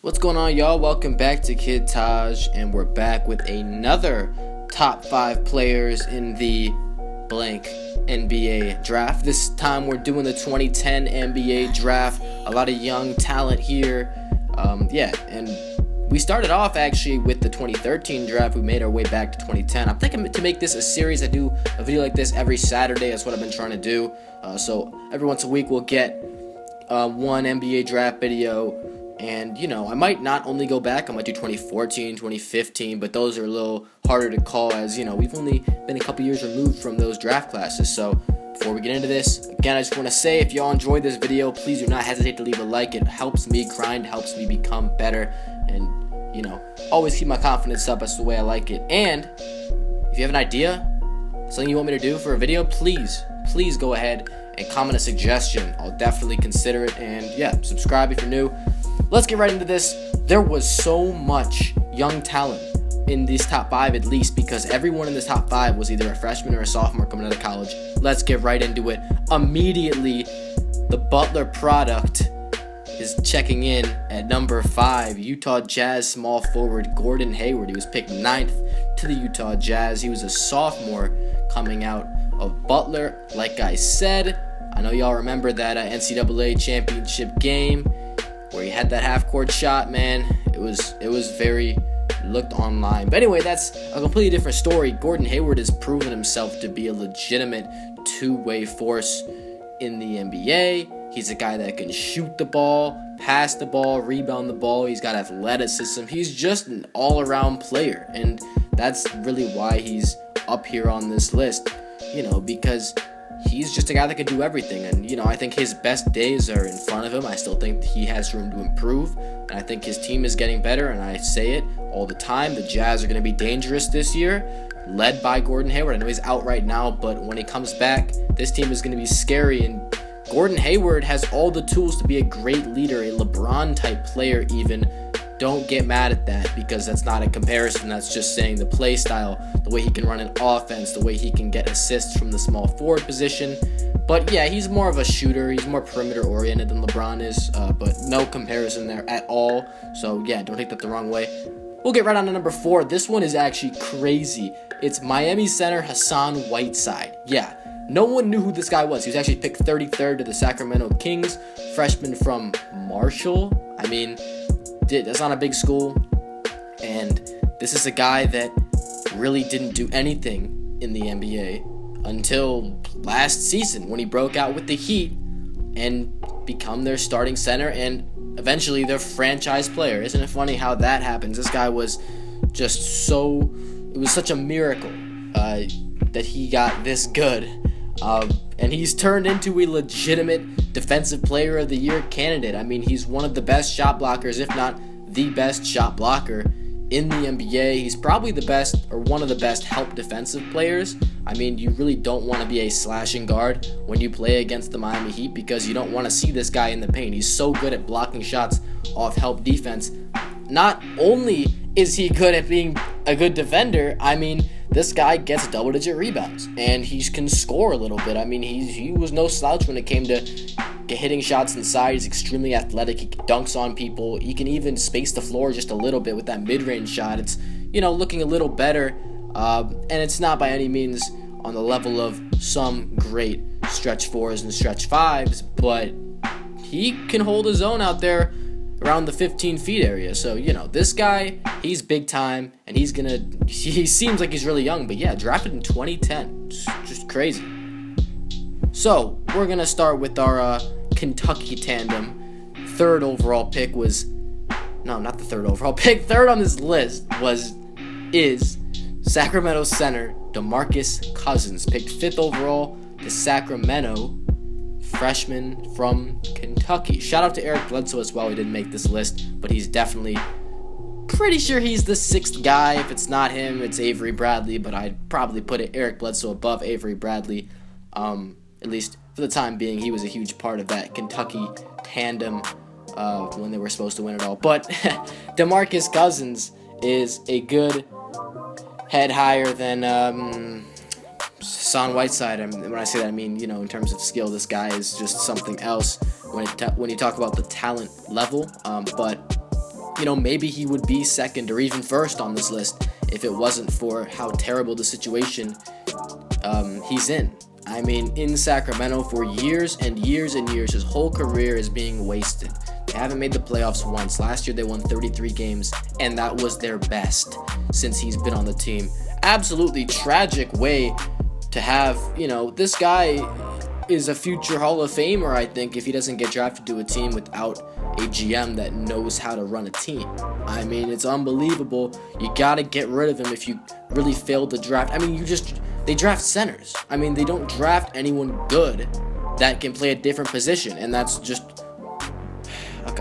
What's going on, y'all? Welcome back to Kid Taj, and we're back with another top 5 players in the blank NBA draft. This time we're doing the 2010 NBA draft. A lot of young talent here. And we started off actually with the 2013 draft. We made our way back to 2010. I'm thinking to make this a series. I do a video like this every Saturday. That's what I've been trying to do. So every once a week we'll get one NBA draft video. And, I might not only go back, I might do 2014, 2015, but those are a little harder to call as, we've only been a couple years removed from those draft classes. So before we get into this, again, I just want to say, if y'all enjoyed this video, please do not hesitate to leave a like. It helps me grind, helps me become better, and, always keep my confidence up. That's the way I like it. And if you have an idea, something you want me to do for a video, please go ahead and comment a suggestion. I'll definitely consider it. And subscribe if you're new. Let's get right into this. There was so much young talent in these top 5, at least, because everyone in this top 5 was either a freshman or a sophomore coming out of college. Let's get right into it. Immediately, the Butler product is checking in at number 5. Utah Jazz small forward Gordon Hayward. He was picked 9th to the Utah Jazz. He was a sophomore coming out of Butler. Like I said, I know y'all remember that NCAA championship game where he had that half-court shot, man. It was very looked online. But anyway, that's a completely different story. Gordon Hayward has proven himself to be a legitimate two-way force in the NBA. He's a guy that can shoot the ball, pass the ball, rebound the ball. He's got athleticism. He's just an all-around player, and that's really why he's up here on this list, because he's just a guy that can do everything. And, I think his best days are in front of him. I still think he has room to improve. And I think his team is getting better. And I say it all the time. The Jazz are going to be dangerous this year, led by Gordon Hayward. I know he's out right now, but when he comes back, this team is going to be scary. And Gordon Hayward has all the tools to be a great leader, a LeBron-type player even. Don't get mad at that, because that's not a comparison. That's just saying the play style, the way he can run an offense, the way he can get assists from the small forward position. But yeah, he's more of a shooter. He's more perimeter oriented than LeBron is, but no comparison there at all. So yeah, don't take that the wrong way. We'll get right on to number 4. This one is actually crazy. It's Miami center Hassan Whiteside. Yeah, no one knew who this guy was. He was actually picked 33rd to the Sacramento Kings, freshman from Marshall. I mean, that's not a big school, and this is a guy that really didn't do anything in the NBA until last season when he broke out with the Heat and become their starting center and eventually their franchise player. Isn't it funny how that happens? This guy was just it was such a miracle that he got this good, and he's turned into a legitimate Defensive Player of the Year candidate. I mean, he's one of the best shot blockers, if not the best shot blocker in the NBA. He's probably the best, or one of the best, help defensive players. I mean, you really don't want to be a slashing guard when you play against the Miami Heat, because you don't want to see this guy in the paint. He's so good at blocking shots off help defense. Not only is he good at being a good defender, I mean, this guy gets double-digit rebounds, and he can score a little bit. I mean, he was no slouch when it came to hitting shots inside. He's extremely athletic. He dunks on people. He can even space the floor just a little bit with that mid-range shot. It's, looking a little better, and it's not by any means on the level of some great stretch 4s and stretch 5s, but he can hold his own out there around the 15 feet area. So, this guy, he's big time, and he seems like he's really young, but yeah, drafted in 2010. It's just crazy. So, we're going to start with our Kentucky tandem. Third overall pick not the third overall pick. Third on this list is Sacramento center DeMarcus Cousins, picked 5th overall to Sacramento, freshman from Kentucky. Shout out to Eric Bledsoe as well. He didn't make this list, but he's definitely pretty sure he's the 6th guy. If it's not him, it's Avery Bradley, but I'd probably put Eric Bledsoe above Avery Bradley, at least for the time being. He was a huge part of that Kentucky tandem when they were supposed to win it all. But DeMarcus Cousins is a good head higher than Hassan Whiteside. When I say that, I mean, in terms of skill, this guy is just something else when you talk about the talent level. But maybe he would be second or even first on this list if it wasn't for how terrible the situation he's in. I mean, in Sacramento for years and years and years, his whole career is being wasted. They haven't made the playoffs once. Last year they won 33 games, and that was their best since he's been on the team. Absolutely tragic way to have, this guy is a future Hall of Famer, I think, if he doesn't get drafted to a team without a GM that knows how to run a team. I mean, it's unbelievable. You got to get rid of him if you really failed to draft. I mean, they draft centers. I mean, they don't draft anyone good that can play a different position, and that's just,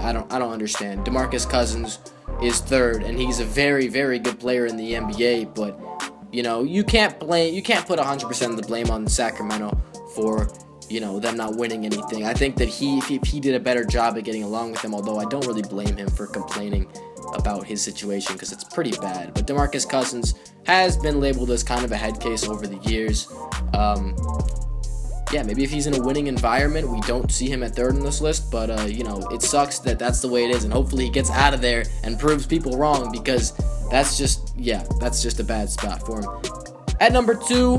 I don't understand. DeMarcus Cousins is third, and he's a very, very good player in the NBA, but you can't put 100% of the blame on Sacramento for them not winning anything. I think that if he did a better job at getting along with them, although I don't really blame him for complaining about his situation because it's pretty bad. But DeMarcus Cousins has been labeled as kind of a head case over the years. Maybe if he's in a winning environment, we don't see him at third on this list, but it sucks that that's the way it is, and hopefully he gets out of there and proves people wrong, because that's just a bad spot for him. At number 2,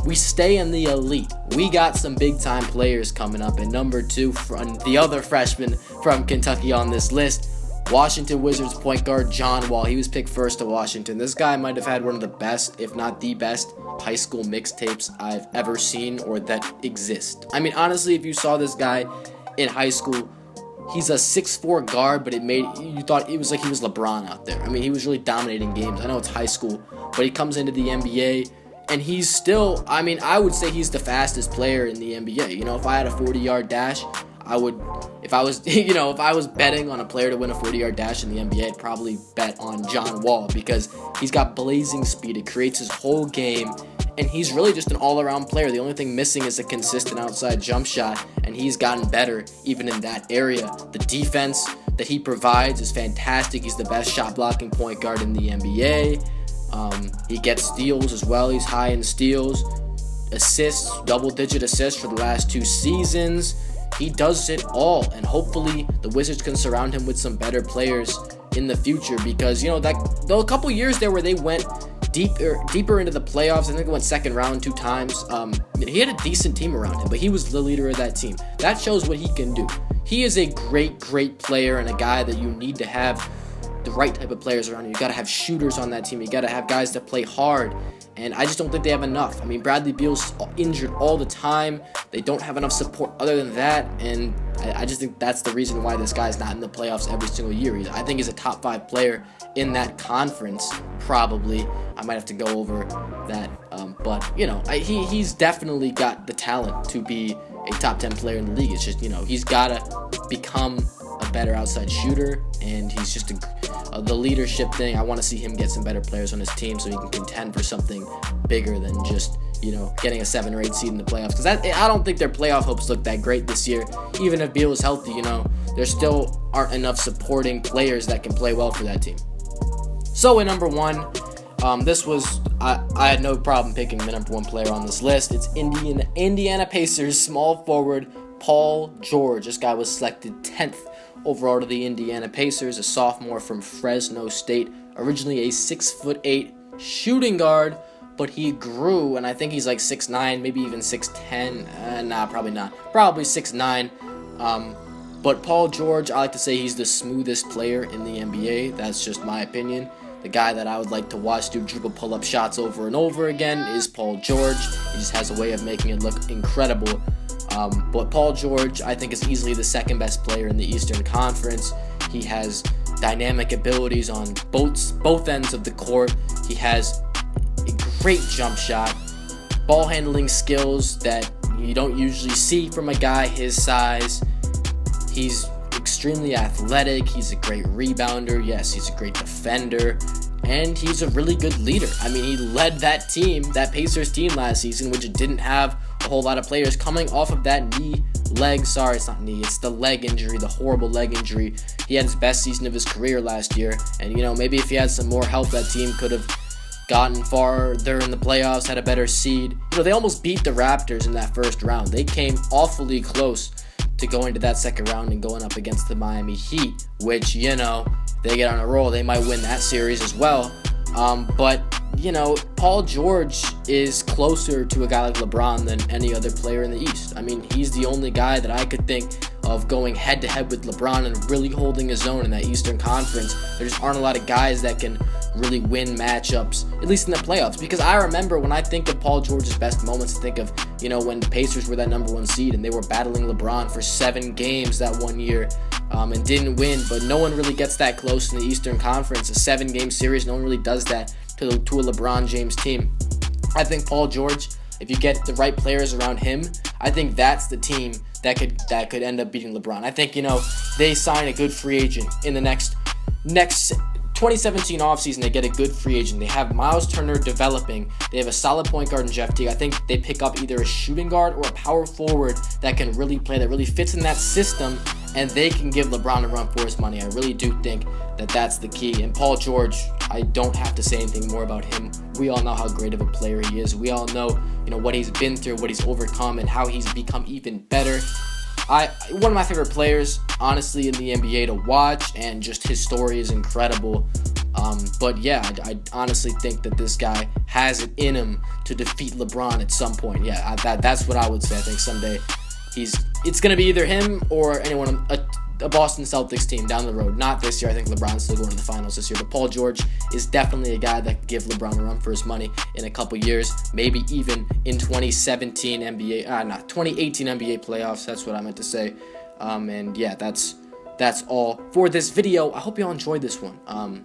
we stay in the elite. We got some big-time players coming up. At number 2, from the other freshman from Kentucky on this list, Washington Wizards point guard John Wall. He was picked first to Washington. This guy might have had one of the best, if not the best, high school mixtapes I've ever seen or that exist. I mean, honestly, if you saw this guy in high school, he's a 6'4" guard, but you thought it was like he was LeBron out there. I mean, he was really dominating games. I know it's high school, but he comes into the NBA, and he's still, I would say he's the fastest player in the NBA. If I had a 40-yard dash, if I was betting on a player to win a 40-yard dash in the NBA, I'd probably bet on John Wall, because he's got blazing speed. It creates his whole game, and he's really just an all-around player. The only thing missing is a consistent outside jump shot, and he's gotten better even in that area. The defense that he provides is fantastic. He's the best shot-blocking point guard in the NBA. He gets steals as well. He's high in steals. Assists, double-digit assists for the last 2 seasons. He does it all, and hopefully the Wizards can surround him with some better players in the future, because there were a couple years there where they went deeper into the playoffs. I think they went second round 2 times. He had a decent team around him, but he was the leader of that team. That shows what he can do. He is a great player, and a guy that you need to have the right type of players around you. You got to have shooters on that team. You got to have guys that play hard, and I just don't think they have enough. I mean, Bradley Beal's injured all the time. They don't have enough support other than that, and I just think that's the reason why this guy's not in the playoffs every single year. I think he's a top 5 player in that conference, probably. I might have to go over that, but he's definitely got the talent to be a top 10 player in the league. It's just, he's got to become a better outside shooter, and he's just the leadership thing. I want to see him get some better players on his team so he can contend for something bigger than just getting a 7 or 8 seed in the playoffs, because I don't think their playoff hopes look that great this year. Even if Beal is healthy, there still aren't enough supporting players that can play well for that team. So at number 1, I had no problem picking the number 1 player on this list. It's Indiana Pacers small forward Paul George. This guy was selected 10th overall to the Indiana Pacers, a sophomore from Fresno State, originally a 6'8" shooting guard, but he grew, and I think he's like 6'9", maybe even 6'10". Probably not. Probably 6'9". But Paul George, I like to say he's the smoothest player in the NBA. That's just my opinion. The guy that I would like to watch do dribble pull-up shots over and over again is Paul George. He just has a way of making it look incredible. But Paul George, I think, is easily the second best player in the Eastern Conference. He has dynamic abilities on both ends of the court. He has a great jump shot, ball handling skills that you don't usually see from a guy his size. He's extremely athletic. He's a great rebounder. Yes, he's a great defender. And he's a really good leader. I mean, he led that Pacers team last season, which didn't have a whole lot of players coming off of that it's the leg injury, the horrible leg injury. He had his best season of his career last year. And, maybe if he had some more help, that team could have gotten farther in the playoffs, had a better seed. They almost beat the Raptors in that first round. They came awfully close to going to that second round and going up against the Miami Heat, which, if they get on a roll, they might win that series as well. But you know, Paul George is closer to a guy like LeBron than any other player in the East. I mean, he's the only guy that I could think of going head-to-head with LeBron and really holding his own in that Eastern Conference. There just aren't a lot of guys that can really win matchups, at least in the playoffs. Because I remember when I think of Paul George's best moments, I think of, you know, when the Pacers were that #1 seed and they were battling LeBron for 7 games that one year and didn't win. But no one really gets that close in the Eastern Conference. A 7-game series, no one really does that to a LeBron James team. I think Paul George, if you get the right players around him, I think that's the team that could end up beating LeBron. I think, you know, they sign a good free agent in the next 2017 offseason. They get a good free agent. They have Miles Turner developing. They have a solid point guard in Jeff Teague. I think they pick up either a shooting guard or a power forward that can really play, that really fits in that system, and they can give LeBron a run for his money. I really do think that that's the key. And Paul George, I don't have to say anything more about him. We all know how great of a player he is. We all know, you know, what he's been through, what he's overcome, and how he's become even better. One of my favorite players, honestly, in the NBA to watch, and just his story is incredible. But yeah, I honestly think that this guy has it in him to defeat LeBron at some point. Yeah, that's what I would say. I think someday it's going to be either him or anyone, a Boston Celtics team down the road. Not this year. I think LeBron's still going to the finals this year. But Paul George is definitely a guy that could give LeBron a run for his money in a couple years, maybe even in 2018 NBA playoffs. That's what I meant to say. And yeah, that's all for this video. I hope you all enjoyed this one.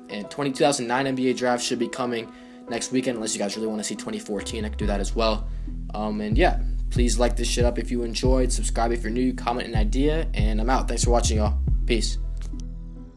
And 2009 NBA draft should be coming next weekend, unless you guys really want to see 2014. I could do that as well. And yeah, please like this shit up if you enjoyed. Subscribe if you're new. Comment an idea. And I'm out. Thanks for watching, y'all. Peace.